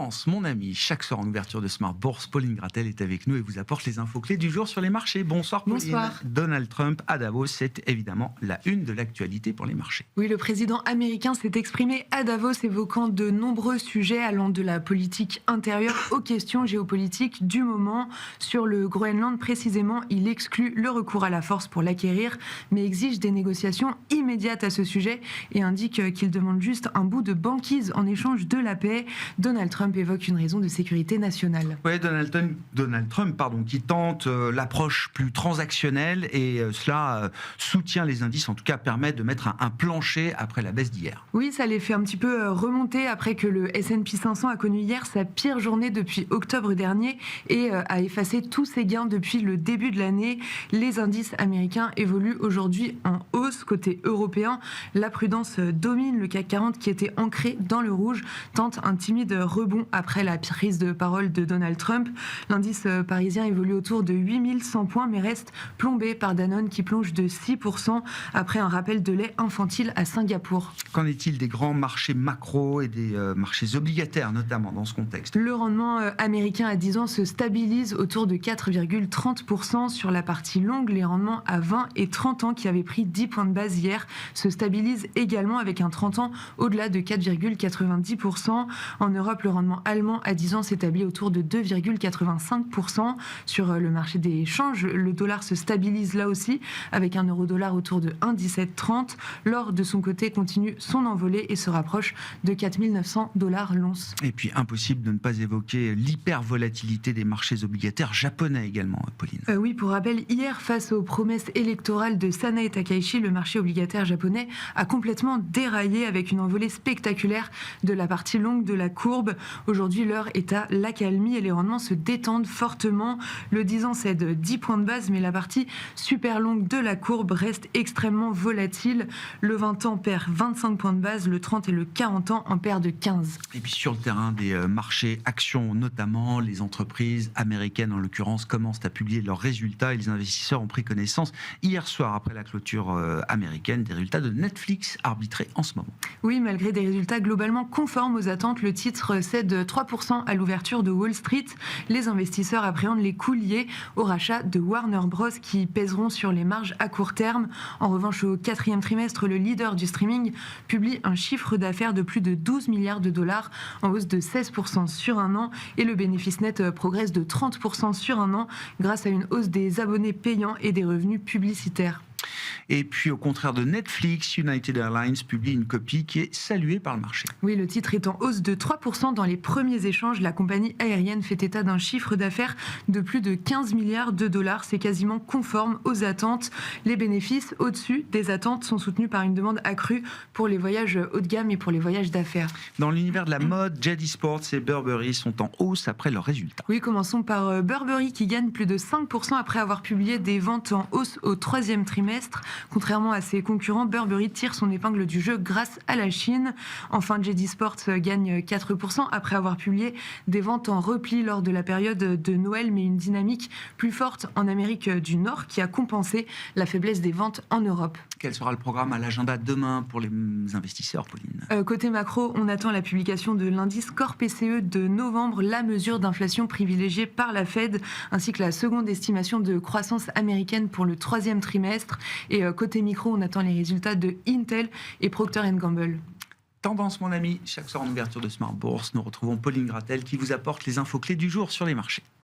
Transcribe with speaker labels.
Speaker 1: Tendance, mon ami, chaque soir en ouverture de Smart Bourse, Pauline Gratel est avec nous et vous apporte les infos clés du jour sur les marchés. Bonsoir Pauline.
Speaker 2: Bonsoir.
Speaker 1: Donald Trump à Davos, c'est évidemment la une de l'actualité pour les marchés.
Speaker 2: Oui, le président américain s'est exprimé à Davos évoquant de nombreux sujets allant de la politique intérieure aux questions géopolitiques du moment. Sur le Groenland précisément, il exclut le recours à la force pour l'acquérir, mais exige des négociations immédiates à ce sujet et indique qu'il demande juste un bout de banquise en échange de la paix. Donald Trump évoque une raison de sécurité nationale.
Speaker 1: Oui, Donald Trump, qui tente l'approche plus transactionnelle et cela soutient les indices, en tout cas permet de mettre un plancher après la baisse d'hier.
Speaker 2: Oui, ça les fait un petit peu remonter après que le S&P 500 a connu hier sa pire journée depuis octobre dernier et a effacé tous ses gains depuis le début de l'année. Les indices américains évoluent aujourd'hui en hausse. Côté européen, la prudence domine. Le CAC 40 qui était ancré dans le rouge tente un timide rebond après la prise de parole de Donald Trump. L'indice parisien évolue autour de 8100 points mais reste plombé par Danone qui plonge de 6% après un rappel de lait infantile à Singapour.
Speaker 1: Qu'en est-il des grands marchés macro et des marchés obligataires notamment dans ce contexte ?
Speaker 2: Le rendement américain à 10 ans se stabilise autour de 4,30%. Sur la partie longue, les rendements à 20 et 30 ans qui avaient pris 10 points de base hier se stabilisent également avec un 30 ans au-delà de 4,90%. En Europe, le rendement allemand à 10 ans s'établit autour de 2,85%. Sur le marché des changes, le dollar se stabilise là aussi avec un euro-dollar autour de 1,1730. L'or, de son côté, continue son envolée et se rapproche de 4 900 $ l'once.
Speaker 1: Et puis, impossible de ne pas évoquer l'hypervolatilité des marchés obligataires japonais également, Pauline.
Speaker 2: Oui, pour rappel, hier, face aux promesses électorales de Sanae Takaichi, le marché obligataire japonais a complètement déraillé avec une envolée spectaculaire de la partie longue de la courbe. Aujourd'hui, l'heure est à l'accalmie et les rendements se détendent fortement. Le 10 ans cède 10 points de base, mais la partie super longue de la courbe reste extrêmement volatile. Le 20 ans perd 25 points de base, le 30 et le 40 ans en perdent 15.
Speaker 1: Et puis sur le terrain des marchés actions notamment, les entreprises américaines en l'occurrence commencent à publier leurs résultats et les investisseurs ont pris connaissance hier soir après la clôture américaine des résultats de Netflix arbitrés en ce moment.
Speaker 2: Oui, malgré des résultats globalement conformes aux attentes, le titre cède 3% à l'ouverture de Wall Street. Les investisseurs appréhendent les coûts liés au rachat de Warner Bros qui pèseront sur les marges à court terme. En revanche, au quatrième trimestre, le leader du streaming publie un chiffre d'affaires de plus de 12 milliards de dollars en hausse de 16% sur un an et le bénéfice net progresse de 30% sur un an grâce à une hausse des abonnés payants et des revenus publicitaires.
Speaker 1: Et puis, au contraire de Netflix, United Airlines publie une copie qui est saluée par le marché.
Speaker 2: Oui, le titre est en hausse de 3% dans les premiers échanges. La compagnie aérienne fait état d'un chiffre d'affaires de plus de 15 milliards de dollars. C'est quasiment conforme aux attentes. Les bénéfices au-dessus des attentes sont soutenus par une demande accrue pour les voyages haut de gamme et pour les voyages d'affaires.
Speaker 1: Dans l'univers de la mode, JD Sports et Burberry sont en hausse après leurs résultats.
Speaker 2: Oui, commençons par Burberry qui gagne plus de 5% après avoir publié des ventes en hausse au troisième trimestre. Contrairement à ses concurrents, Burberry tire son épingle du jeu grâce à la Chine. Enfin, JD Sports gagne 4% après avoir publié des ventes en repli lors de la période de Noël, mais une dynamique plus forte en Amérique du Nord qui a compensé la faiblesse des ventes en Europe.
Speaker 1: Quel sera le programme à l'agenda demain pour les investisseurs, Pauline ?
Speaker 2: Côté macro, on attend la publication de l'indice Core PCE de novembre, la mesure d'inflation privilégiée par la Fed, ainsi que la seconde estimation de croissance américaine pour le troisième trimestre. Et côté micro, on attend les résultats de Intel et Procter & Gamble.
Speaker 1: Tendance, mon ami, chaque soir en ouverture de Smart Bourse, nous retrouvons Pauline Gratel qui vous apporte les infos clés du jour sur les marchés.